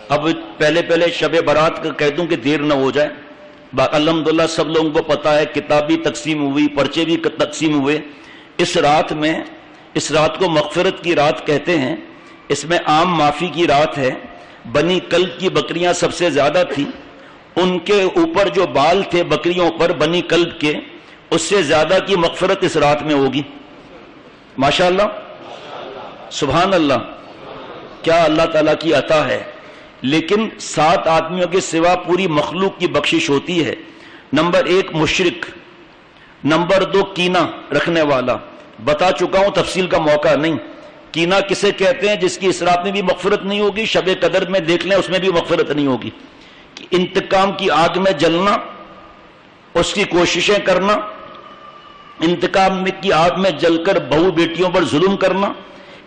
اب پہلے شب برات کا کہہ دوں کہ دیر نہ ہو جائے. الحمدللہ سب لوگوں کو پتا ہے کتاب بھی تقسیم ہوئی, پرچے بھی تقسیم ہوئے. اس رات کو مغفرت کی رات کہتے ہیں. اس میں عام معافی کی رات ہے. بنی کلب کی بکریاں سب سے زیادہ تھی, ان کے اوپر جو بال تھے بکریوں پر بنی کلب کے, اس سے زیادہ کی مغفرت اس رات میں ہوگی. ماشاءاللہ, سبحان اللہ, کیا اللہ تعالیٰ کی عطا ہے. لیکن 7 آدمیوں کے سوا پوری مخلوق کی بخشش ہوتی ہے. نمبر 1 مشرک, نمبر 2 کینہ رکھنے والا. بتا چکا ہوں, تفصیل کا موقع نہیں. کینہ کسے کہتے ہیں؟ جس کی اس رات میں بھی مغفرت نہیں ہوگی, شب قدر میں دیکھ لیں اس میں بھی مغفرت نہیں ہوگی. انتقام کی آگ میں جلنا, اس کی کوششیں کرنا, انتقام کی آگ میں جل کر بہو بیٹیوں پر ظلم کرنا,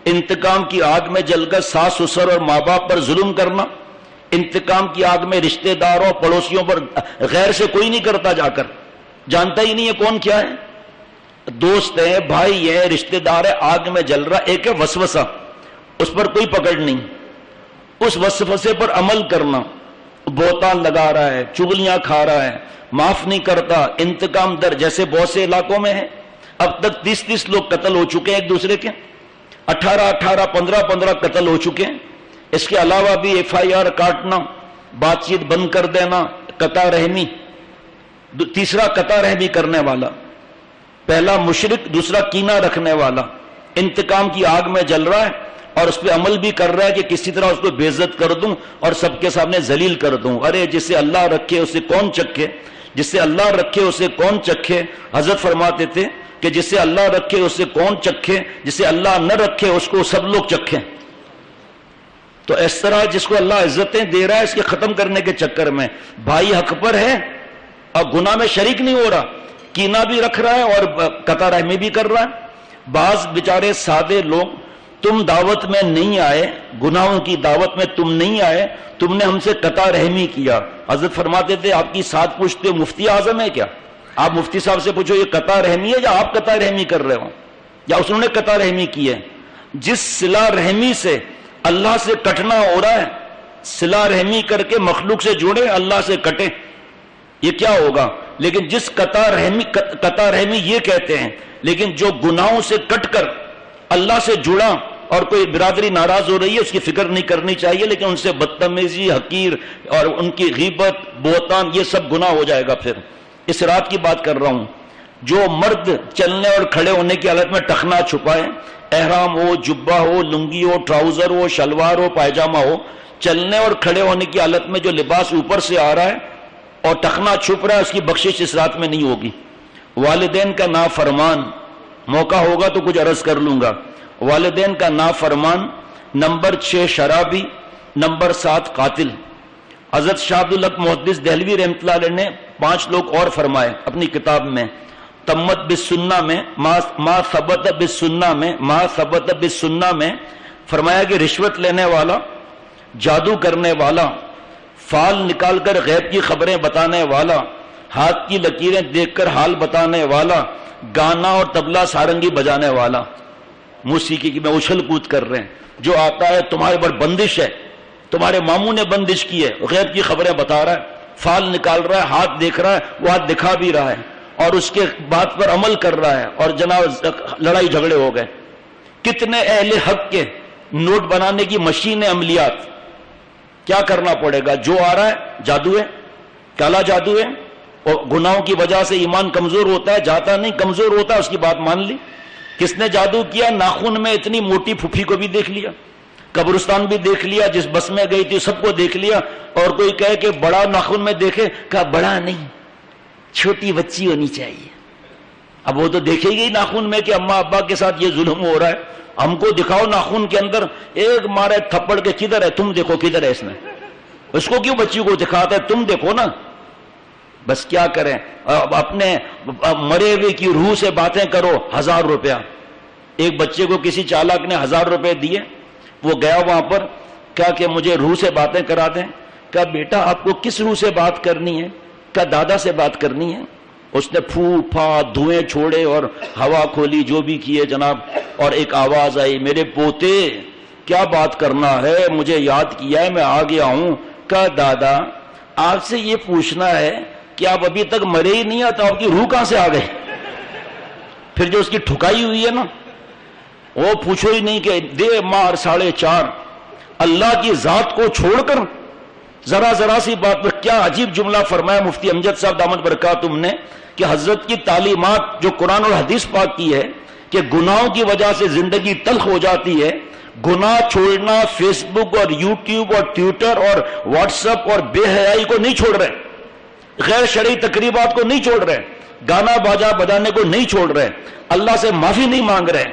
انتقام کی آگ میں جل کر ساس سسر اور ماں باپ پر ظلم کرنا, انتقام کی آگ میں رشتہ داروں پڑوسیوں پر, غیر سے کوئی نہیں کرتا, جا کر جانتا ہی نہیں ہے کون کیا ہے, دوست ہے, بھائی ہے, رشتہ دار ہے, آگ میں جل رہا. ایک ہے وسوسہ, اس پر کوئی پکڑ نہیں, اس وسوسے پر عمل کرنا, بہتان لگا رہا ہے, چغلیاں کھا رہا ہے, معاف نہیں کرتا, انتقام در. جیسے بہت سے علاقوں میں ہے, اب تک 30 لوگ قتل ہو چکے ہیں ایک دوسرے کے, 18 15 قتل ہو چکے ہیں. اس کے علاوہ بھی FIR کاٹنا, بات چیت بند کر دینا, قطع رحمی. تیسرا قطع رحمی کرنے والا, پہلا مشرک, دوسرا کینہ رکھنے والا, انتقام کی آگ میں جل رہا ہے اور اس پہ عمل بھی کر رہا ہے کہ کسی طرح اس کو بے عزت کر دوں اور سب کے سامنے ذلیل کر دوں. ارے جسے اللہ رکھے اسے کون چکھے, جسے اللہ رکھے اسے کون چکھے. حضرت فرماتے تھے کہ جسے اللہ رکھے اسے کون چکھے, جسے اللہ نہ رکھے اس کو سب لوگ چکھیں. تو اس طرح جس کو اللہ عزتیں دے رہا ہے, اس کے ختم کرنے کے چکر میں بھائی حق پر ہے اور گناہ میں شریک نہیں ہو رہا, کینہ بھی رکھ رہا ہے اور قطع رحمی بھی کر رہا ہے. بعض بیچارے سادے لوگ, تم دعوت میں نہیں آئے, گناہوں کی دعوت میں تم نہیں آئے, تم نے ہم سے قطع رحمی کیا. حضرت فرماتے تھے آپ کی ساتھ پوچھتے مفتی اعظم ہے کیا, آپ مفتی صاحب سے پوچھو یہ قطع رحمی ہے یا آپ قطع رحمی کر رہے ہو, یا اس نے قطع رحمی کی ہے. جس صلہ رحمی سے اللہ سے کٹنا ہو رہا ہے, صلہ رحمی کر کے مخلوق سے جڑے, اللہ سے کٹے, یہ کیا ہوگا. لیکن جس قطع رحمی یہ کہتے ہیں. لیکن جو گناہوں سے کٹ کر اللہ سے جڑا اور کوئی برادری ناراض ہو رہی ہے, اس کی فکر نہیں کرنی چاہیے, لیکن ان سے بدتمیزی, حقیر اور ان کی غیبت, بہتان, یہ سب گناہ ہو جائے گا. پھر اس رات کی بات کر رہا ہوں. جو مرد چلنے اور کھڑے ہونے کی حالت میں ٹخنا چھپائے, احرام ہو, جبہ ہو, لنگی ہو, ٹراؤزر ہو, شلوار ہو, پائجامہ ہو, چلنے اور کھڑے ہونے کی حالت میں جو لباس اوپر سے آ رہا ہے اور ٹخنا چھپ رہا ہے, اس کی بخشش اس رات میں نہیں ہوگی. والدین کا نافرمان, موقع ہوگا تو کچھ عرض کر لوں گا. والدین کا نافرمان. نمبر 6 شرابی. نمبر 7 قاتل. حضرت شاہ عبدالحق محدث دہلوی رحمۃ اللہ علیہ نے 5 لوگ اور فرمائے اپنی کتاب میں, تمت بالسنہ میں, ما ثبت بالسنہ میں فرمایا کہ رشوت لینے والا, جادو کرنے والا, فال نکال کر غیب کی خبریں بتانے والا, ہاتھ کی لکیریں دیکھ کر حال بتانے والا, گانا اور طبلہ سارنگی بجانے والا, موسیقی کی میں اچھل کود کر رہے ہیں, جو آتا ہے تمہارے پر بندش ہے, تمہارے ماموں نے بندش کی ہے, غیب کی خبریں بتا رہا ہے, فال نکال رہا ہے, ہاتھ دیکھ رہا ہے, وہ ہاتھ دکھا بھی رہا ہے اور اس کے بات پر عمل کر رہا ہے, اور جناب لڑائی جھگڑے ہو گئے. کتنے اہل حق کے نوٹ بنانے کی مشین عملیات. کیا کرنا پڑے گا؟ جو آ رہا ہے جادو ہے, کالا جادو ہے, اور گناہوں کی وجہ سے ایمان کمزور ہوتا ہے, جاتا نہیں, کمزور ہوتا ہے, اس کی بات مان لی. کس نے جادو کیا؟ ناخن میں اتنی موٹی پھوپھی کو بھی دیکھ لیا, قبرستان بھی دیکھ لیا, جس بس میں گئی تھی سب کو دیکھ لیا, اور کوئی کہے کہ بڑا ناخن میں دیکھے, کہا بڑا نہیں, چھوٹی بچی ہونی چاہیے. اب وہ تو دیکھے گی ناخن میں کہ اماں ابا کے ساتھ یہ ظلم ہو رہا ہے, ہم کو دکھاؤ ناخن کے اندر ایک مارے تھپڑ کے, کدھر ہے تم دیکھو, کدھر ہے اس نے, اس کو کیوں بچی کو دکھاتا ہے, تم دیکھو نا. بس کیا کریں, اپنے مرے ہوئے کی روح سے باتیں کرو. 1000 روپیہ ایک بچے کو کسی چالاک نے 1000 روپے دیے, وہ گیا وہاں پر, کہا کہ مجھے روح سے باتیں کرا دیں. کہا بیٹا آپ کو کس روح سے بات کرنی ہے؟ کہا دادا سے بات کرنی ہے. اس نے پھو پھا دھوئیں چھوڑے اور ہوا کھولی, جو بھی کیے جناب, اور ایک آواز آئی, میرے پوتے کیا بات کرنا ہے، مجھے یاد کیا ہے، میں آ گیا ہوں۔ کہا دادا آپ سے یہ پوچھنا ہے کہ آپ ابھی تک مرے ہی نہیں، تو آپ کی روح کہاں سے آ گئی؟ پھر جو اس کی ٹھکائی ہوئی ہے نا، وہ پوچھو ہی نہیں کہ دے مار 4.5۔ اللہ کی ذات کو چھوڑ کر ذرا ذرا سی بات پر کیا عجیب جملہ فرمایا مفتی امجد صاحب دامت برکاتہم نے کہ حضرت کی تعلیمات جو قرآن اور حدیث پاک کی ہے کہ گناہوں کی وجہ سے زندگی تلخ ہو جاتی ہے، گناہ چھوڑنا فیس بک اور یوٹیوب اور ٹویٹر اور واٹس ایپ اور بے حیائی کو نہیں چھوڑ رہے، غیر شرعی تقریبات کو نہیں چھوڑ رہے، گانا باجا بجانے کو نہیں چھوڑ رہے، اللہ سے معافی نہیں مانگ رہے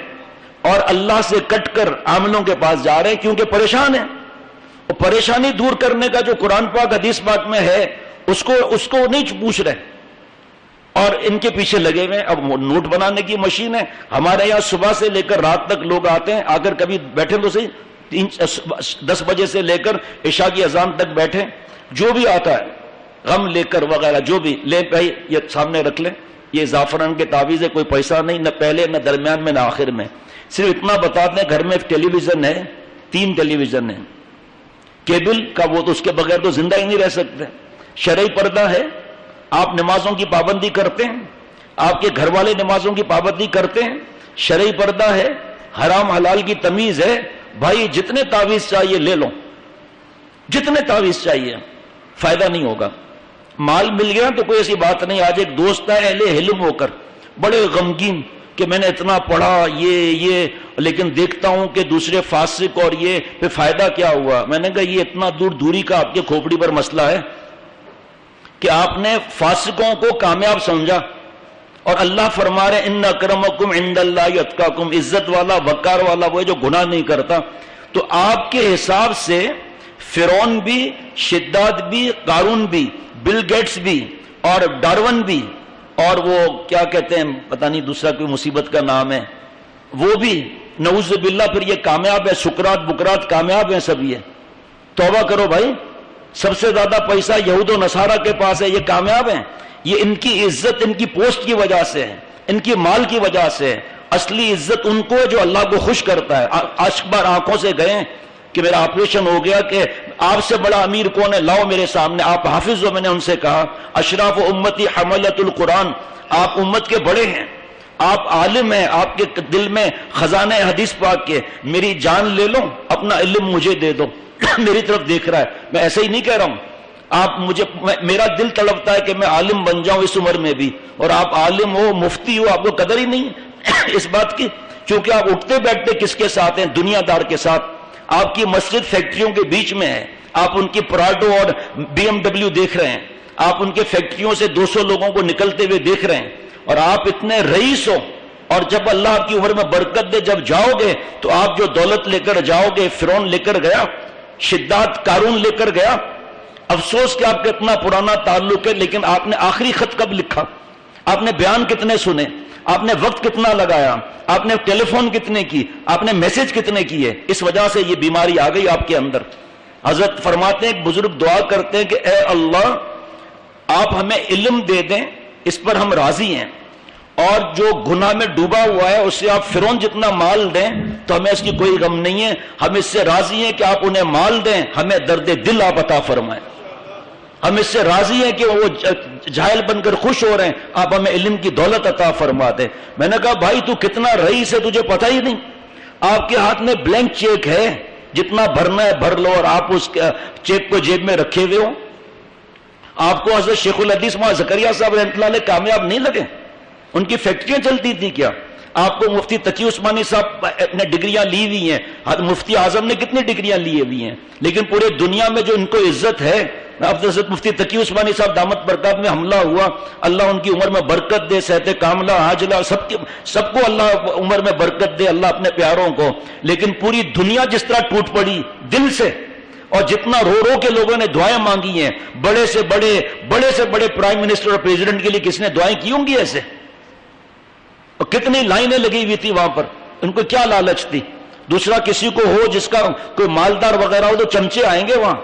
اور اللہ سے کٹ کر عاملوں کے پاس جا رہے ہیں کیونکہ پریشان ہیں۔ اور پریشانی دور کرنے کا جو قرآن پاک حدیث پاک میں ہے اس کو نہیں پوچھ رہے اور ان کے پیچھے لگے ہوئے۔ اب نوٹ بنانے کی مشین ہے، ہمارے یہاں صبح سے لے کر رات تک لوگ آتے ہیں، اگر کبھی بیٹھے تو صحیح 10 بجے سے لے کر عشاء کی اذان تک بیٹھے، جو بھی آتا ہے غم لے کر وغیرہ جو بھی لے، بھائی یہ سامنے رکھ لیں، یہ زعفران کے تعویذ ہے، کوئی پیسہ نہیں، نہ پہلے نہ درمیان میں نہ آخر میں، صرف اتنا بتا دیں گھر میں ٹیلی ویژن ہے، 3 ٹیلی ویژن ہے، کیبل کا وہ تو اس کے بغیر تو زندہ ہی نہیں رہ سکتے، شرعی پردہ ہے، آپ نمازوں کی پابندی کرتے ہیں، آپ کے گھر والے نمازوں کی پابندی کرتے ہیں، شرعی پردہ ہے، حرام حلال کی تمیز ہے، بھائی جتنے تعویذ چاہیے لے لو، جتنے تعویذ چاہیے، فائدہ نہیں ہوگا۔ مال مل گیا تو کوئی ایسی بات نہیں۔ آج ایک دوست ہے اہل علم ہو کر بڑے غمگین کہ میں نے اتنا پڑھا یہ لیکن دیکھتا ہوں کہ دوسرے فاسق اور یہ پھر فائدہ کیا ہوا؟ میں نے کہا یہ اتنا دوری کا آپ کے کھوپڑی پر مسئلہ ہے کہ آپ نے فاسقوں کو کامیاب سمجھا اور اللہ فرما رہے ان اکرمکم عند اللہ اتقاکم، عزت والا وقار والا وہ ہے جو گناہ نہیں کرتا۔ تو آپ کے حساب سے فرعون بھی، شداد بھی، قارون بھی، بل گیٹس بھی اور ڈارون بھی اور وہ کیا کہتے ہیں پتہ نہیں دوسرا کوئی مصیبت کا نام ہے وہ بھی، نعوذ باللہ، پھر یہ کامیاب ہے، سکرات بکرات کامیاب ہیں سب۔ یہ توبہ کرو بھائی، سب سے زیادہ پیسہ یہود و نصارہ کے پاس ہے، یہ کامیاب ہیں۔ یہ ان کی عزت ان کی پوسٹ کی وجہ سے ہے، ان کی مال کی وجہ سے ہے۔ اصلی عزت ان کو ہے جو اللہ کو خوش کرتا ہے۔ اشک بار آنکھوں سے گئے کہ میرا آپریشن ہو گیا کہ آپ سے بڑا امیر کون ہے، لاؤ میرے سامنے، آپ حافظ ہو۔ میں نے ان سے کہا اشراف امتی حملۃ القرآن، آپ امت کے بڑے ہیں، آپ عالم ہیں، آپ کے دل میں خزانہ حدیث پاک کے، میری جان لے لو، اپنا علم مجھے دے دو۔ میری طرف دیکھ رہا ہے، میں ایسے ہی نہیں کہہ رہا ہوں، آپ مجھے، میرا دل تڑپتا ہے کہ میں عالم بن جاؤں اس عمر میں بھی، اور آپ عالم ہو، مفتی ہو، آپ کو قدر ہی نہیں اس بات کی، کیونکہ آپ اٹھتے بیٹھتے کس کے ساتھ ہیں؟ دنیا دار کے ساتھ۔ آپ کی مسجد فیکٹریوں کے بیچ میں ہے، آپ ان کی پراڈو اور BMW دیکھ رہے ہیں، آپ ان کے فیکٹریوں سے 200 لوگوں کو نکلتے ہوئے دیکھ رہے ہیں، اور آپ اتنے رئیس ہو، اور جب اللہ آپ کی عمر میں برکت دے، جب جاؤ گے تو آپ جو دولت لے کر جاؤ گے، فرعون لے کر گیا، شداد قارون لے کر گیا۔ افسوس کہ آپ کا اتنا پرانا تعلق ہے، لیکن آپ نے آخری خط کب لکھا؟ آپ نے بیان کتنے سنے؟ آپ نے وقت کتنا لگایا؟ آپ نے ٹیلی فون کتنے کی؟ آپ نے میسج کتنے کیے؟ اس وجہ سے یہ بیماری آ گئی آپ کے اندر۔ حضرت فرماتے ہیں، ایک بزرگ دعا کرتے ہیں کہ اے اللہ آپ ہمیں علم دے دیں، اس پر ہم راضی ہیں، اور جو گناہ میں ڈوبا ہوا ہے اس سے آپ فرعون جتنا مال دیں تو ہمیں اس کی کوئی غم نہیں ہے، ہم اس سے راضی ہیں کہ آپ انہیں مال دیں، ہمیں درد دل آپ عطا فرمائیں۔ ہم اس سے راضی ہیں کہ وہ جاہل بن کر خوش ہو رہے ہیں، آپ ہمیں علم کی دولت عطا فرما دیں۔ میں نے کہا بھائی تو کتنا رئیس ہے تجھے پتہ ہی نہیں، آپ کے ہاتھ میں بلینک چیک ہے، جتنا بھرنا ہے بھر لو، اور آپ اس چیک کو جیب میں رکھے ہوئے ہو۔ آپ کو حضرت شیخ الحدیث مولانا زکریا صاحب رحمۃ اللہ علیہ کامیاب نہیں لگے؟ ان کی فیکٹریاں چلتی تھی کیا؟ آپ کو مفتی تقی عثمانی صاحب نے ڈگریاں لی ہوئی ہیں، مفتی اعظم نے کتنی ڈگریاں لی ہوئی ہیں، لیکن پورے دنیا میں جو ان کو عزت ہے، حضرت مفتی تقی عثمانی صاحب دامت برکات میں حملہ ہوا، اللہ ان کی عمر میں برکت دے، صحت کاملہ عاجلہ سب کو اللہ عمر میں برکت دے، اللہ اپنے پیاروں کو، لیکن پوری دنیا جس طرح ٹوٹ پڑی دل سے، اور جتنا رو رو کے لوگوں نے دعائیں مانگی ہیں، بڑے سے بڑے پرائم منسٹر اور پریزیڈنٹ کے لیے کس نے دعائیں کی ہوں گی ایسے؟ اور کتنی لائنیں لگی ہوئی تھی وہاں پر، ان کو کیا لالچ تھی؟ دوسرا کسی کو ہو جس کا کوئی مالدار وغیرہ ہو تو چمچے آئیں گے وہاں،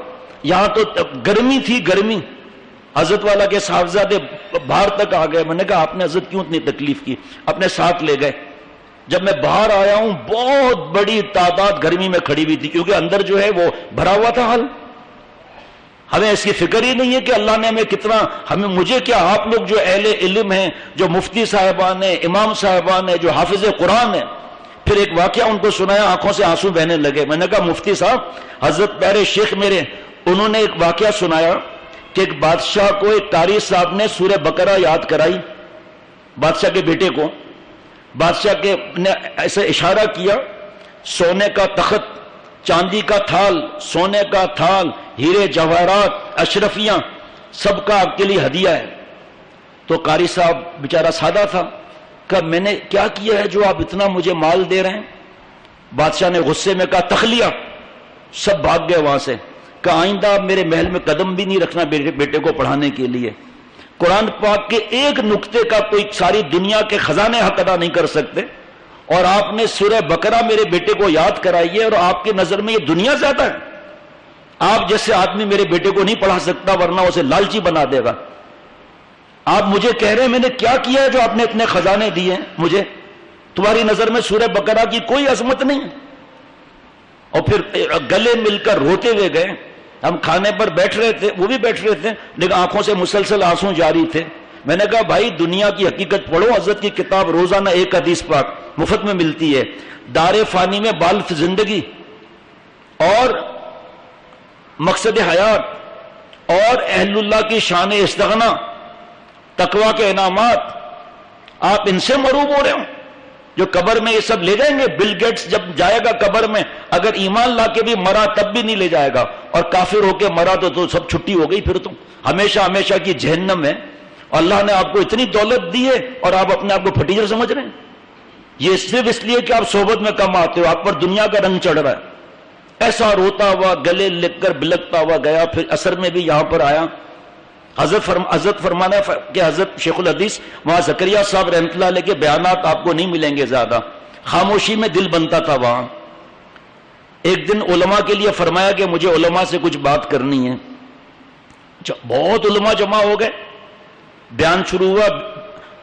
یہاں تو گرمی تھی، گرمی۔ حضرت والا کے صاحبزادے باہر تک آ گئے، میں نے کہا آپ نے حضرت کیوں اتنی تکلیف کی؟ اپنے ساتھ لے گئے، جب میں باہر آیا ہوں بہت بڑی تعداد گرمی میں کھڑی ہوئی تھی، کیونکہ اندر جو ہے وہ بھرا ہوا تھا حال. ہمیں اس کی فکر ہی نہیں ہے کہ اللہ نے ہمیں کتنا، مجھے کیا، آپ لوگ جو اہل علم ہیں، جو مفتی صاحبان ہیں، امام صاحبان ہیں، جو حافظ قرآن ہیں. پھر ایک واقعہ ان کو سنایا، آنکھوں سے آنسو بہنے لگے. میں نے کہا مفتی صاحب، حضرت پیارے شیخ میرے، انہوں نے ایک واقعہ سنایا کہ ایک بادشاہ کو ایک قاری صاحب نے سورہ بقرہ یاد کرائی، بادشاہ کے بیٹے کو. بادشاہ کے نے ایسے اشارہ کیا، سونے کا تخت، چاندی کا تھال، سونے کا تھال، ہیرے جواہرات، اشرفیاں، سب کا آپ کے لیے ہدیہ ہے. تو قاری صاحب بیچارہ سادہ تھا، کہا میں نے کیا کیا ہے جو آپ اتنا مجھے مال دے رہے ہیں؟ بادشاہ نے غصے میں کہا تخلیہ. سب بھاگ گئے وہاں سے. کہ آئندہ آپ میرے محل میں قدم بھی نہیں رکھنا بیٹے کو پڑھانے کے لیے. قرآن پاک کے ایک نقطے کا کوئی ساری دنیا کے خزانے حق ادا نہیں کر سکتے، اور آپ نے سورہ بقرہ میرے بیٹے کو یاد کرائی ہے، اور آپ کی نظر میں یہ دنیا زیادہ ہے. آپ جیسے آدمی میرے بیٹے کو نہیں پڑھا سکتا، ورنہ اسے لالچی بنا دے گا. آپ مجھے کہہ رہے ہیں میں نے کیا کیا ہے جو آپ نے اتنے خزانے دیے ہیں مجھے؟ تمہاری نظر میں سورہ بقرہ کی کوئی عظمت نہیں ہے. اور پھر گلے مل کر روتے ہوئے گئے. ہم کھانے پر بیٹھ رہے تھے، وہ بھی بیٹھ رہے تھے، لیکن آنکھوں سے مسلسل آنسو جاری تھے. میں نے کہا بھائی دنیا کی حقیقت پڑھو، حضرت کی کتاب روزانہ ایک حدیث پاک مفت میں ملتی ہے. دار فانی میں بالف زندگی اور مقصد حیات اور اہل اللہ کی شان استغنا، تقوی کے انعامات، آپ ان سے مروب ہو رہے ہو جو قبر میں یہ سب لے جائیں گے. بل گیٹس جب جائے گا قبر میں، اگر ایمان لا کے بھی مرا تب بھی نہیں لے جائے گا، اور کافر ہو کے مرا تو سب چھٹی ہو گئی. پھر تو ہمیشہ ہمیشہ کی جہنم ہے. اللہ نے آپ کو اتنی دولت دی ہے اور آپ اپنے آپ کو پھٹیجر سمجھ رہے ہیں. یہ صرف اس لیے کہ آپ صحبت میں کم آتے ہو، آپ پر دنیا کا رنگ چڑھ رہا ہے. ایسا روتا ہوا گلے لگ کر بلکتا ہوا گیا. پھر عصر میں بھی یہاں پر آیا. حضرت فرمانا ہے کہ حضرت شیخ الحدیث وہاں زکریا صاحب رحمۃ اللہ علیہ کے بیانات آپ کو نہیں ملیں گے زیادہ. خاموشی میں دل بنتا تھا وہاں. ایک دن علماء کے لیے فرمایا کہ مجھے علماء سے کچھ بات کرنی ہے. بہت علماء جمع ہو گئے. بیان شروع ہوا،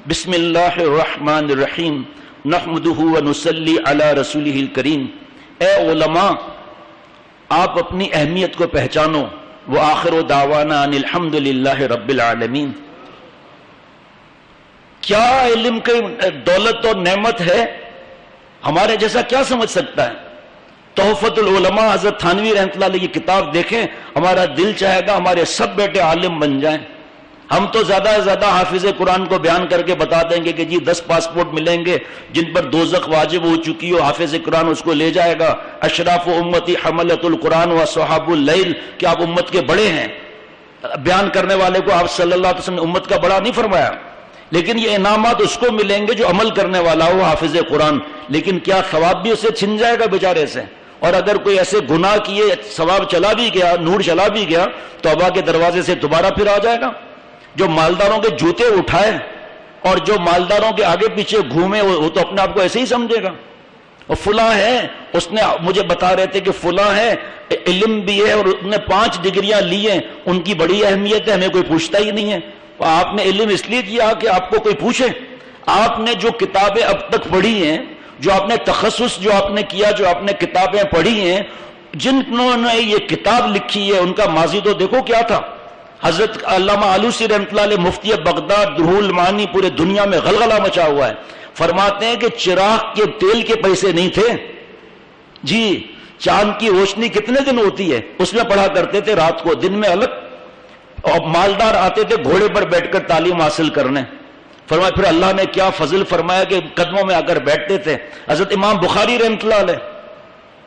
بسم اللہ الرحمن الرحیم نحمدہ ونصلی علی رسولہ الکریم. اے علماء، آپ اپنی اہمیت کو پہچانو. وآخر دعوانا ان الحمد للہ رب العالمین. کیا علم کی دولت اور نعمت ہے، ہمارے جیسا کیا سمجھ سکتا ہے؟ تحفۃ العلماء حضرت تھانوی رحمۃ اللہ علیہ کی کتاب دیکھیں، ہمارا دل چاہے گا ہمارے سب بیٹے عالم بن جائیں. ہم تو زیادہ سے زیادہ حافظ قرآن کو بیان کر کے بتا دیں گے کہ جی 10 پاسپورٹ ملیں گے جن پر دوزخ واجب ہو چکی ہو، حافظ قرآن اس کو لے جائے گا. اشراف امتی حملۃ القرآن و صحاب اللیل، کہ آپ امت کے بڑے ہیں. بیان کرنے والے کو آپ صلی اللہ علیہ وسلم نے امت کا بڑا نہیں فرمایا، لیکن یہ انعامات اس کو ملیں گے جو عمل کرنے والا ہو، حافظ قرآن. لیکن کیا ثواب بھی اسے چھن جائے گا بیچارے سے؟ اور اگر کوئی ایسے گناہ کیے ثواب چلا بھی گیا، نور چلا بھی گیا، تو توبہ کے دروازے سے دوبارہ پھر آ جائے گا. جو مالداروں کے جوتے اٹھائے اور جو مالداروں کے آگے پیچھے گھومے وہ تو اپنے آپ کو ایسے ہی سمجھے گا. اور فلاں ہے، اس نے مجھے بتا رہے تھے کہ فلاں ہے، علم بھی ہے اور اس نے 5 ڈگریاں لی ہیں، ان کی بڑی اہمیت ہے، ہمیں کوئی پوچھتا ہی نہیں ہے. آپ نے علم اس لیے کیا کہ آپ کو کوئی پوچھے؟ آپ نے جو کتابیں اب تک پڑھی ہیں، جو آپ نے تخصص جو آپ نے کیا، جو آپ نے کتابیں پڑھی ہیں، جنہوں نے یہ کتاب لکھی ہے ان کا ماضی تو دیکھو کیا تھا. حضرت علامہ آلوسی رحمۃ اللہ علیہ مفتی بغداد روح المعانی پورے دنیا میں غلغلہ مچا ہوا ہے. فرماتے ہیں کہ چراغ کے تیل کے پیسے نہیں تھے جی، چاند کی روشنی کتنے دن ہوتی ہے اس میں پڑھا کرتے تھے رات کو، دن میں الگ. اور مالدار آتے تھے گھوڑے پر بیٹھ کر تعلیم حاصل کرنے. فرمایا پھر اللہ نے کیا فضل فرمایا کہ قدموں میں آ کر بیٹھتے تھے. حضرت امام بخاری رحمۃ اللہ علیہ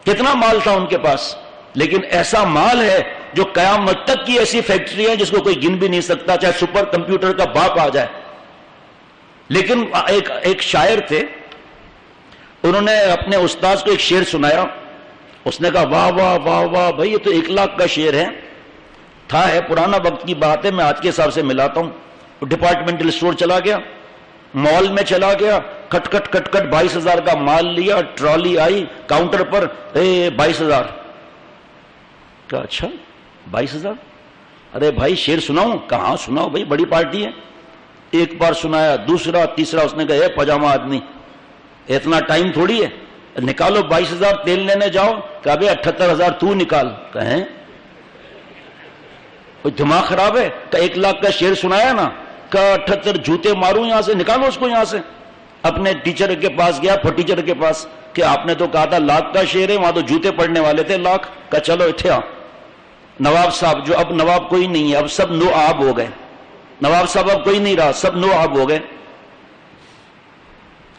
کتنا مال تھا ان کے پاس، لیکن ایسا مال ہے جو قیامت تک کی ایسی فیکٹری ہے جس کو کوئی گن بھی نہیں سکتا، چاہے سپر کمپیوٹر کا باپ آ جائے. لیکن ایک شاعر تھے، انہوں نے اپنے استاذ کو ایک شعر سنایا. اس نے کہا واہ واہ واہ واہ بھائی، یہ تو 1 لاکھ کا شعر ہے. ہے پرانا وقت کی بات ہے، میں آج کے حساب سے ملاتا ہوں. ڈپارٹمنٹل اسٹور چلا گیا، مال میں چلا گیا، کٹ کٹ کٹ کٹ 22,000 کا مال لیا. ٹرالی آئی کاؤنٹر پر، 22,000. کہا اچھا 22,000؟ ارے بھائی شعر سناؤں؟ کہاں سناؤ بھائی، بڑی پارٹی ہے. ایک بار سنایا، دوسرا تیسرا. اس نے کہا اے پاجامہ آدمی، اتنا ٹائم تھوڑی ہے. نکالو 22,000 تیل لینے جاؤ, کہا بھائی 78,000 تو نکال. کہیں دماغ خراب ہے؟ کہ 1 لاکھ کا شعر سنایا نا, کہ 78 جوتے ماروں یہاں سے, نکالو اس کو یہاں سے. اپنے ٹیچر کے پاس گیا, ٹیچر کے پاس, کہ آپ نے تو کہا تھا 1 لاکھ کا شعر ہے, وہاں تو جوتے پڑنے والے تھے 1 لاکھ کا. چلو اتھے آ. نواب صاحب, جو اب نواب کوئی نہیں ہے, اب سب نو آب ہو گئے. نواب صاحب اب کوئی نہیں رہا, سب نو آب ہو گئے.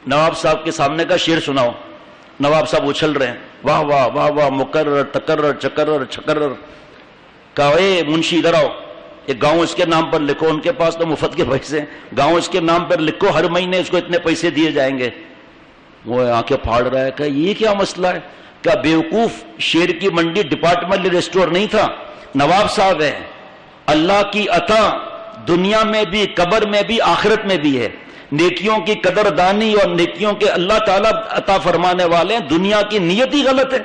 نواب صاحب کے سامنے کا شعر سناؤ. نواب صاحب اچھل رہے ہیں, واہ واہ واہ واہ, مقرر تقرر چکرر چھکرر. کہا اے منشی ادھر آؤ, ایک گاؤں اس کے نام پر لکھو. ان کے پاس تو مفت کے پیسے, گاؤں اس کے نام پر لکھو, ہر مہینے اس کو اتنے پیسے دیے جائیں گے. وہ آنکھیں پھاڑ رہا ہے, کہ یہ کیا مسئلہ ہے؟ کہ بیوقوف, شیر کی منڈی ڈپارٹمنٹل اسٹور نہیں تھا, نواب صاحب ہے. اللہ کی عطا دنیا میں بھی, قبر میں بھی, آخرت میں بھی ہے. نیکیوں کی قدردانی اور نیکیوں کے اللہ تعالیٰ عطا فرمانے والے ہیں. دنیا کی نیت ہی غلط ہے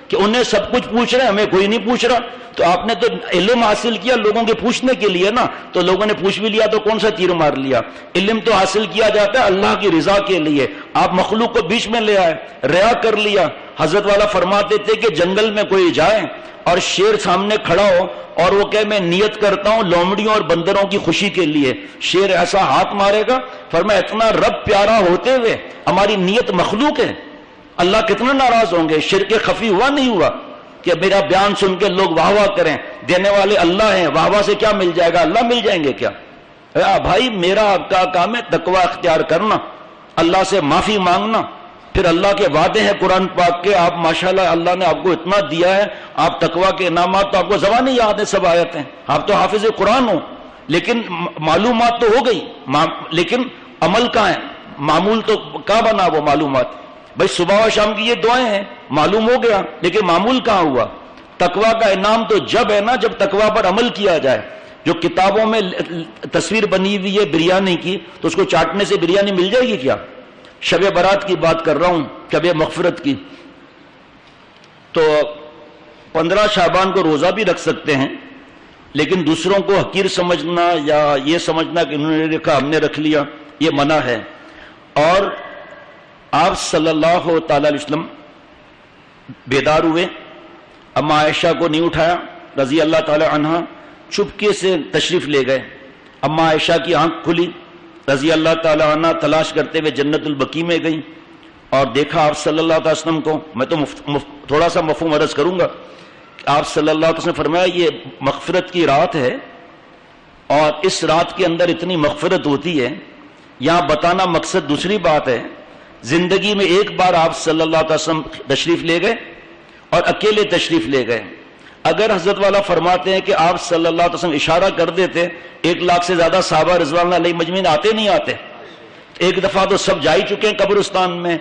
کہ انہیں سب کچھ پوچھ رہے ہیں, ہمیں کوئی نہیں پوچھ رہا. تو آپ نے تو علم حاصل کیا لوگوں کے پوچھنے کے لیے نا, تو لوگوں نے پوچھ بھی لیا تو کون سا تیر مار لیا. علم تو حاصل کیا جاتا ہے اللہ کی رضا کے لیے. آپ مخلوق کو بیچ میں لے آئے, ریا کر لیا. حضرت والا فرماتے تھے کہ جنگل میں کوئی جائے اور شیر سامنے کھڑا ہو اور وہ کہے میں نیت کرتا ہوں لومڑیوں اور بندروں کی خوشی کے لیے, شیر ایسا ہاتھ مارے گا. فرمایا اتنا رب پیارا ہوتے ہوئے ہماری نیت مخلوق ہے, اللہ کتنا ناراض ہوں گے. شرک خفی ہوا نہیں ہوا کہ میرا بیان سن کے لوگ واہ واہ کریں, دینے والے اللہ ہیں, واہ واہ سے کیا مل جائے گا, اللہ مل جائیں گے کیا؟ بھائی میرا آپ کا کام ہے تقوی اختیار کرنا, اللہ سے معافی مانگنا, پھر اللہ کے وعدے ہیں قرآن پاک کے. آپ ماشاءاللہ اللہ نے آپ کو اتنا دیا ہے, آپ تقوی کے انعامات تو آپ کو زبانی یاد ہے, سب آیت ہیں, آپ تو حافظ قرآن ہو. لیکن معلومات تو ہو گئی, لیکن عمل کہاں ہے؟ معمول تو کہاں بنا وہ معلومات؟ بھائی صبح و شام کی یہ دعائیں ہیں, معلوم ہو گیا, لیکن معمول کہاں ہوا؟ تقوی کا انعام تو جب ہے نا جب تقوی پر عمل کیا جائے. جو کتابوں میں تصویر بنی ہوئی ہے بریانی کی, تو اس کو چاٹنے سے بریانی مل جائے گی کیا؟ شب برات کی بات کر رہا ہوں, شب مغفرت کی. تو 15 شعبان کو روزہ بھی رکھ سکتے ہیں, لیکن دوسروں کو حقیر سمجھنا یا یہ سمجھنا کہ انہوں نے رکھا ہم نے رکھ لیا, یہ منع ہے. اور آپ صلی اللہ تعالی علیہ وسلم بیدار ہوئے, اما عائشہ کو نہیں اٹھایا رضی اللہ تعالی عنہا, چپکے سے تشریف لے گئے. اما عائشہ کی آنکھ کھلی رضی اللہ تعالی عنہ, تلاش کرتے ہوئے جنت البقیع میں گئی اور دیکھا آپ صلی اللہ علیہ وسلم کو. میں تو تھوڑا سا مفہوم عرض کروں گا. آپ صلی اللہ علیہ وسلم فرمایا یہ مغفرت کی رات ہے اور اس رات کے اندر اتنی مغفرت ہوتی ہے. یہاں بتانا مقصد دوسری بات ہے, زندگی میں ایک بار آپ صلی اللہ علیہ وسلم تشریف لے گئے اور اکیلے تشریف لے گئے. اگر حضرت والا فرماتے ہیں کہ آپ صلی اللہ علیہ وسلم اشارہ کر دیتے, 1 لاکھ سے زیادہ صحابہ رضوان اللہ علیہ مجمعین آتے نہیں آتے. ایک دفعہ تو سب جا ہی چکے ہیں قبرستان میں.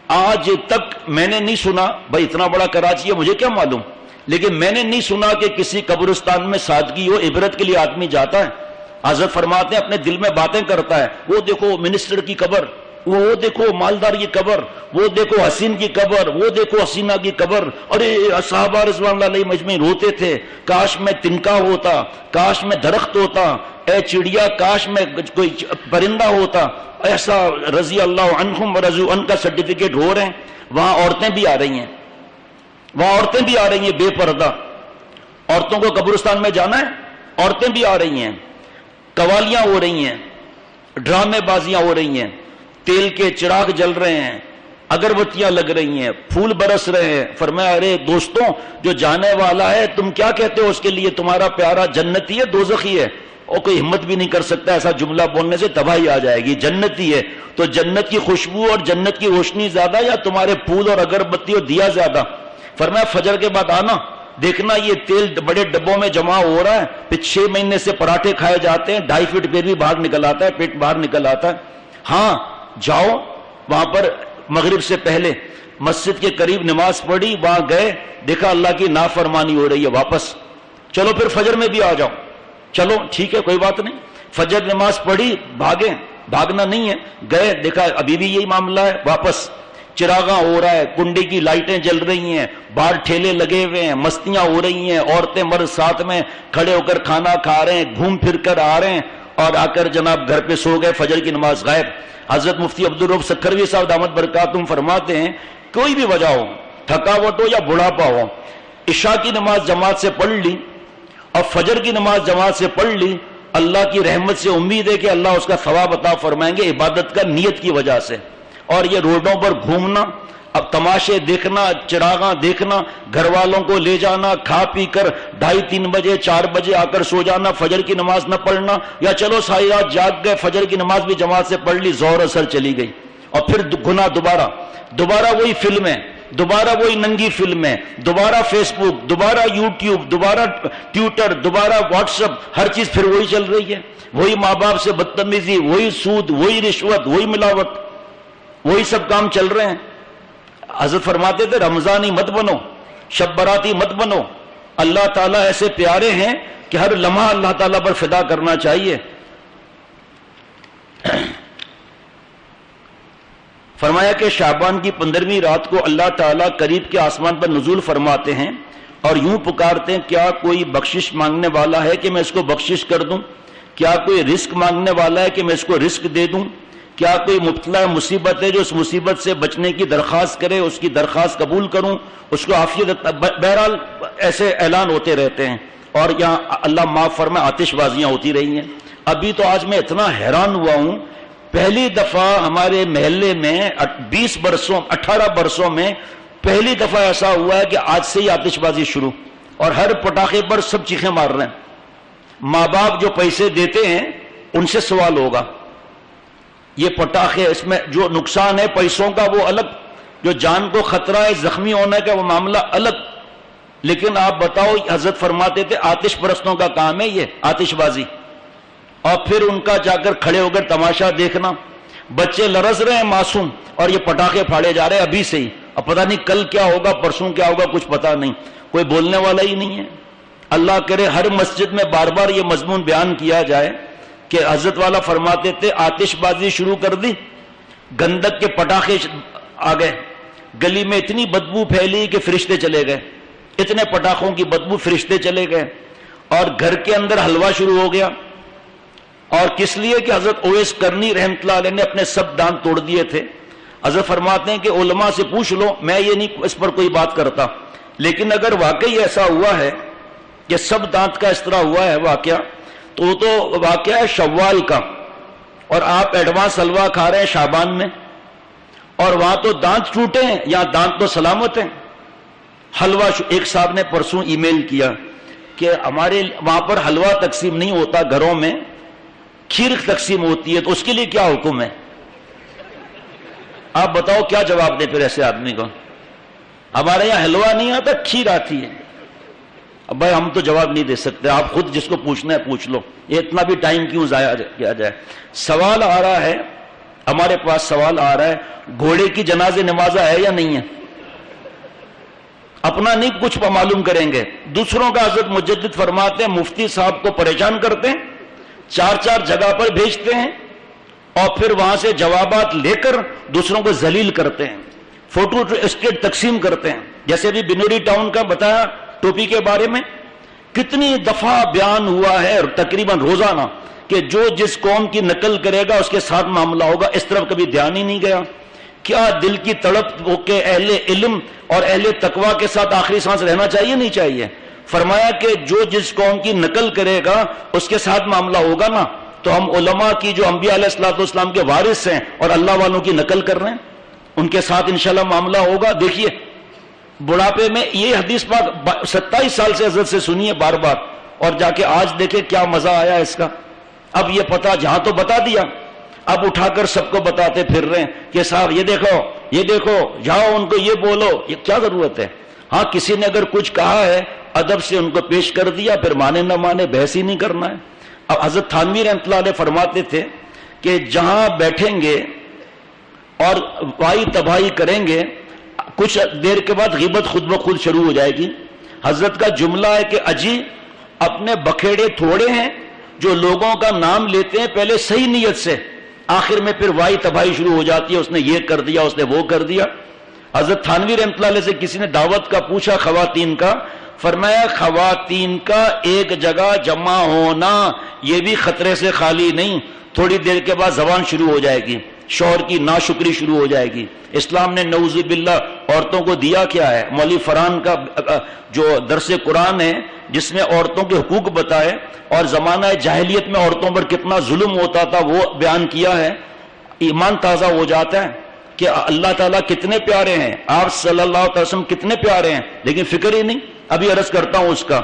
آج تک میں نے نہیں سنا, بھائی اتنا بڑا کراچی ہے مجھے کیا معلوم, لیکن میں نے نہیں سنا کہ کسی قبرستان میں سادگی ہو, عبرت کے لیے آدمی جاتا ہے. حضرت فرماتے ہیں اپنے دل میں باتیں کرتا ہے, وہ دیکھو منسٹر کی قبر, وہ دیکھو مالدار کی قبر, وہ دیکھو حسین کی قبر, وہ دیکھو حسینہ کی قبر. ارے صحابہ رضوان اللہ علیہ مجمعین روتے تھے, کاش میں تنکا ہوتا, کاش میں درخت ہوتا, اے چڑیا کاش میں کوئی پرندہ ہوتا. ایسا رضی اللہ عنہم ورضوا عنہ کا سرٹیفکیٹ ہو رہے ہیں. وہاں عورتیں بھی آ رہی ہیں, وہاں عورتیں بھی آ رہی ہیں بے پردہ. عورتوں کو قبرستان میں جانا ہے, عورتیں بھی آ رہی ہیں, قوالیاں ہو رہی ہیں, ڈرامے بازیاں ہو رہی ہیں, تیل کے چراغ جل رہے ہیں, اگربتیاں لگ رہی ہیں, پھول برس رہے ہیں. فرمایا ارے دوستوں, جو جانے والا ہے تم کیا کہتے ہو اس کے لیے, تمہارا پیارا جنتی ہے دوزخی ہے؟ اور کوئی ہمت بھی نہیں کر سکتا ایسا جملہ بولنے سے, تباہی آ جائے گی. جنتی ہے تو جنت کی خوشبو اور جنت کی روشنی زیادہ یا تمہارے پھول اور اگربتی اور دیا زیادہ؟ فرمایا فجر کے بعد آنا, دیکھنا یہ تیل بڑے ڈبوں میں جمع ہو رہا ہے, پھر 6 مہینے سے پراٹھے کھائے جاتے ہیں, 2.5 فٹ پھر بھی باہر نکل آتا ہے, پیٹ باہر نکل آتا ہے. ہاں جاؤ وہاں پر مغرب سے پہلے مسجد کے قریب نماز پڑھی, وہاں گئے دیکھا اللہ کی نافرمانی ہو رہی ہے, واپس چلو پھر فجر میں بھی آ جاؤ. چلو ٹھیک ہے کوئی بات نہیں, فجر نماز پڑھی, بھاگیں, بھاگنا نہیں ہے, گئے دیکھا ابھی بھی یہی معاملہ ہے, واپس چراغاں ہو رہا ہے, کنڈی کی لائٹیں جل رہی ہیں, باہر ٹھیلے لگے ہوئے ہیں, مستیاں ہو رہی ہیں, عورتیں مرد ساتھ میں کھڑے ہو کر کھانا کھا رہے ہیں, گھوم پھر کر آ رہے ہیں. اور آ کر جناب گھر پہ سو گئے، فجر کی نماز غائب۔ حضرت مفتی عبدالرؤف سکھروی صاحب دامت برکاتہم فرماتے ہیں کوئی بھی وجہ ہو، تھکاوٹ ہو یا بڑھاپا ہو، عشاء کی نماز جماعت سے پڑھ لی اور فجر کی نماز جماعت سے پڑھ لی، اللہ کی رحمت سے امید ہے کہ اللہ اس کا ثواب عطا فرمائیں گے عبادت کا نیت کی وجہ سے۔ اور یہ روڈوں پر گھومنا، اب تماشے دیکھنا، چراغاں دیکھنا، گھر والوں کو لے جانا، کھا پی کر 2:30-3 بجے 4 بجے آ کر سو جانا، فجر کی نماز نہ پڑھنا، یا چلو ساری رات جاگ گئے، فجر کی نماز بھی جماعت سے پڑھ لی، ظہر اثر چلی گئی، اور پھر گناہ دوبارہ وہی فلمیں، دوبارہ وہی ننگی فلمیں، دوبارہ فیس بک، دوبارہ یوٹیوب، دوبارہ ٹویٹر، دوبارہ واٹس ایپ، ہر چیز پھر وہی چل رہی ہے، وہی ماں باپ سے بدتمیزی، وہی سود، وہی رشوت، وہی ملاوٹ، وہی سب کام چل رہے ہیں۔ حضرت فرماتے تھے رمضانی مت بنو، شب براتی مت بنو، اللہ تعالیٰ ایسے پیارے ہیں کہ ہر لمحہ اللہ تعالیٰ پر فدا کرنا چاہیے۔ فرمایا کہ شعبان کی 15ویں رات کو اللہ تعالیٰ قریب کے آسمان پر نزول فرماتے ہیں اور یوں پکارتے ہیں کیا کوئی بخشش مانگنے والا ہے کہ میں اس کو بخشش کر دوں؟ کیا کوئی رزق مانگنے والا ہے کہ میں اس کو رزق دے دوں؟ کیا کوئی مبتلا مصیبت ہے جو اس مصیبت سے بچنے کی درخواست کرے، اس کی درخواست قبول کروں، اس کو عافیت۔ بہرحال ایسے اعلان ہوتے رہتے ہیں، اور یہاں اللہ معاف فرمائے آتش بازیاں ہوتی رہی ہیں۔ ابھی تو آج میں اتنا حیران ہوا ہوں، پہلی دفعہ ہمارے محلے میں 18 برسوں میں پہلی دفعہ ایسا ہوا ہے کہ آج سے ہی آتش بازی شروع، اور ہر پٹاخے پر سب چیخیں مار رہے ہیں۔ ماں باپ جو پیسے دیتے ہیں ان سے سوال ہوگا، یہ پٹاخے اس میں جو نقصان ہے پیسوں کا وہ الگ، جو جان کو خطرہ ہے زخمی ہونے کا وہ معاملہ الگ، لیکن آپ بتاؤ حضرت فرماتے تھے آتش پرستوں کا کام ہے یہ آتش بازی، اور پھر ان کا جا کر کھڑے ہو کر تماشا دیکھنا، بچے لرز رہے ہیں معصوم اور یہ پٹاخے پھاڑے جا رہے ہیں ابھی سے ہی، اب پتہ نہیں کل کیا ہوگا، پرسوں کیا ہوگا، کچھ پتہ نہیں، کوئی بولنے والا ہی نہیں ہے۔ اللہ کرے ہر مسجد میں بار بار یہ مضمون بیان کیا جائے کہ حضرت والا فرماتے تھے آتش بازی شروع کر دی، گندک کے پٹاخے آ گئے، گلی میں اتنی بدبو پھیلی کہ فرشتے چلے گئے، اتنے پٹاخوں کی بدبو، فرشتے چلے گئے، اور گھر کے اندر حلوہ شروع ہو گیا۔ اور کس لیے کہ حضرت اویس کرنی رحمۃ اللہ علیہ نے اپنے سب دانت توڑ دیے تھے۔ حضرت فرماتے ہیں کہ علماء سے پوچھ لو، میں یہ نہیں اس پر کوئی بات کرتا، لیکن اگر واقعی ایسا ہوا ہے کہ سب دانت کا اس طرح ہوا ہے واقعہ، تو وہ تو واقعہ ہے شوال کا، اور آپ ایڈوانس حلوہ کھا رہے ہیں شعبان میں، اور وہاں تو دانت ٹوٹے ہیں، یہاں دانت تو سلامت ہیں۔ حلوہ ایک صاحب نے پرسوں ای میل کیا کہ ہمارے وہاں پر حلوہ تقسیم نہیں ہوتا، گھروں میں کھیر تقسیم ہوتی ہے، تو اس کے لیے کیا حکم ہے؟ آپ بتاؤ کیا جواب دیں پھر ایسے آدمی کو؟ ہمارے یہاں حلوہ نہیں آتا، کھیر آتی ہے۔ اب بھائی ہم تو جواب نہیں دے سکتے، آپ خود جس کو پوچھنا ہے پوچھ لو، یہ اتنا بھی ٹائم کیوں ضائع کیا جائے۔ سوال آ رہا ہے، ہمارے پاس سوال آ رہا ہے، گھوڑے کی جنازے نمازہ ہے یا نہیں ہے؟ اپنا نہیں کچھ معلوم کریں گے، دوسروں کا حضرت مجدد فرماتے ہیں مفتی صاحب کو پریشان کرتے ہیں، 4 جگہ پر بھیجتے ہیں، اور پھر وہاں سے جوابات لے کر دوسروں کو ذلیل کرتے ہیں، فوٹو اسٹیٹ تقسیم کرتے ہیں۔ جیسے بھی بنوری ٹاؤن کا بتایا ٹوپی کے بارے میں، کتنی دفعہ بیان ہوا ہے تقریباً روزانہ کہ جو جس قوم کی نقل کرے گا اس کے ساتھ معاملہ ہوگا، اس طرف کبھی دھیان ہی نہیں گیا۔ کیا دل کی تڑپ ہو کہ اہل علم اور اہل تقوی کے ساتھ آخری سانس رہنا چاہیے نہیں چاہیے؟ فرمایا کہ جو جس قوم کی نقل کرے گا اس کے ساتھ معاملہ ہوگا نا، تو ہم علماء کی جو انبیاء علیہ الصلوۃ والسلام کے وارث ہیں اور اللہ والوں کی نقل کر رہے ہیں، ان کے ساتھ انشاءاللہ معاملہ ہوگا۔ دیکھیے بڑھاپے میں یہ حدیث پاک 27 سال سے حضرت سے سنیے بار بار، اور جا کے آج دیکھیں کیا مزہ آیا اس کا۔ اب یہ پتا جہاں تو بتا دیا، اب اٹھا کر سب کو بتاتے پھر رہے ہیں کہ صاحب یہ دیکھو، جاؤ ان کو یہ بولو، یہ کیا ضرورت ہے؟ ہاں کسی نے اگر کچھ کہا ہے ادب سے ان کو پیش کر دیا، پھر مانے نہ مانے بحث ہی نہیں کرنا ہے۔ اب حضرت تھانوی رحمۃ اللہ علیہ فرماتے تھے کہ جہاں بیٹھیں گے اور وائی تباہی کریں گے، کچھ دیر کے بعد غیبت خود بخود شروع ہو جائے گی۔ حضرت کا جملہ ہے کہ اجی اپنے بکھیڑے تھوڑے ہیں جو لوگوں کا نام لیتے ہیں پہلے صحیح نیت سے، آخر میں پھر وائی تباہی شروع ہو جاتی ہے، اس نے یہ کر دیا، اس نے وہ کر دیا۔ حضرت تھانوی رحمۃ اللہ علیہ سے کسی نے دعوت کا پوچھا خواتین کا، فرمایا خواتین کا ایک جگہ جمع ہونا یہ بھی خطرے سے خالی نہیں، تھوڑی دیر کے بعد زبان شروع ہو جائے گی، شوہر کی ناشکری شروع ہو جائے گی۔ اسلام نے نعوذ باللہ عورتوں کو دیا کیا ہے؟ مولوی فرحان کا جو درس قرآن ہے جس میں عورتوں کے حقوق بتائے اور زمانہ جاہلیت میں عورتوں پر کتنا ظلم ہوتا تھا وہ بیان کیا ہے، ایمان تازہ ہو جاتا ہے کہ اللہ تعالیٰ کتنے پیارے ہیں، آپ صلی اللہ علیہ وسلم کتنے پیارے ہیں، لیکن فکر ہی نہیں۔ ابھی عرض کرتا ہوں اس کا،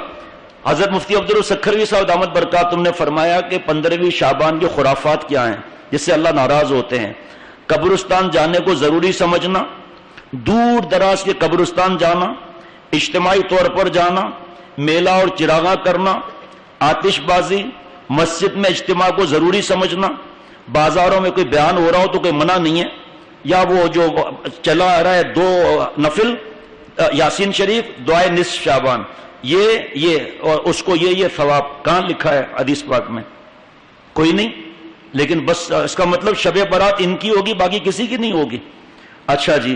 حضرت مفتی عبدالسکھروی صاحب دامت برکاتہم نے فرمایا کہ 15ویں شعبان کے خرافات کیا ہیں جس سے اللہ ناراض ہوتے ہیں۔ قبرستان جانے کو ضروری سمجھنا، دور دراز کے قبرستان جانا، اجتماعی طور پر جانا، میلہ اور چراغاں کرنا، آتش بازی، مسجد میں اجتماع کو ضروری سمجھنا، بازاروں میں کوئی بیان ہو رہا ہو تو کوئی منع نہیں ہے، یا وہ جو چلا آ رہا ہے 2 نفل یاسین شریف دعائے نصف شعبان، یہ اور اس کو یہ ثواب کہاں لکھا ہے حدیث پاک میں؟ کوئی نہیں، لیکن بس اس کا مطلب شب برات ان کی ہوگی باقی کسی کی نہیں ہوگی۔ اچھا جی،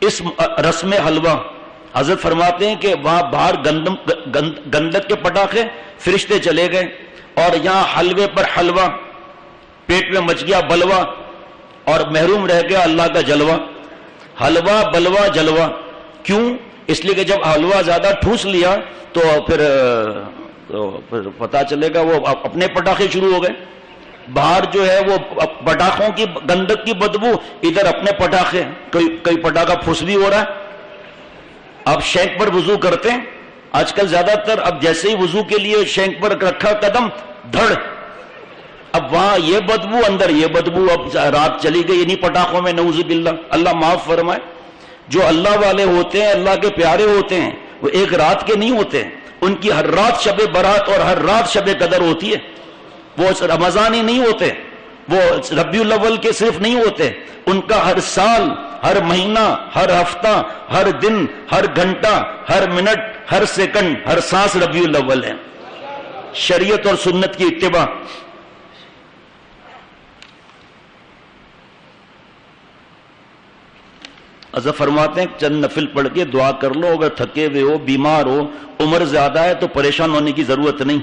اس رسم حلوہ حضرت فرماتے ہیں کہ وہاں باہر گندک کے پٹاخے فرشتے چلے گئے اور یہاں حلوے پر حلوہ، پیٹ میں مچ گیا بلوا اور محروم رہ گیا اللہ کا جلوہ۔ حلوہ بلوا جلوہ کیوں؟ اس لیے کہ جب حلوہ زیادہ ٹھوس لیا تو پھر پتا چلے گا وہ اپنے پٹاخے شروع ہو گئے، باہر جو ہے وہ پٹاخوں کی گندک کی بدبو، ادھر اپنے پٹاخے، کوئی پٹاخہ پھس بھی ہو رہا ہے۔ اب شینک پر وضو کرتے ہیں آج کل زیادہ تر، اب جیسے ہی وضو کے لیے شینک پر رکھا قدم دھڑ، اب وہاں یہ بدبو اندر یہ بدبو، اب رات چلی گئی انہی پٹاخوں میں، نعوذ باللہ، اللہ معاف فرمائے۔ جو اللہ والے ہوتے ہیں، اللہ کے پیارے ہوتے ہیں، وہ ایک رات کے نہیں ہوتے، ان کی ہر رات شب برات اور ہر رات شب قدر ہوتی ہے۔ وہ رمضان ہی نہیں ہوتے، وہ ربیع الاول کے صرف نہیں ہوتے، ان کا ہر سال، ہر مہینہ، ہر ہفتہ، ہر دن، ہر گھنٹہ، ہر منٹ، ہر سیکنڈ، ہر سانس ربیع الاول ہے۔ شریعت اور سنت کی اتباع۔ حضرت فرماتے ہیں چند نفل پڑھ کے دعا کر لو، اگر تھکے ہوئے ہو، بیمار ہو، عمر زیادہ ہے تو پریشان ہونے کی ضرورت نہیں۔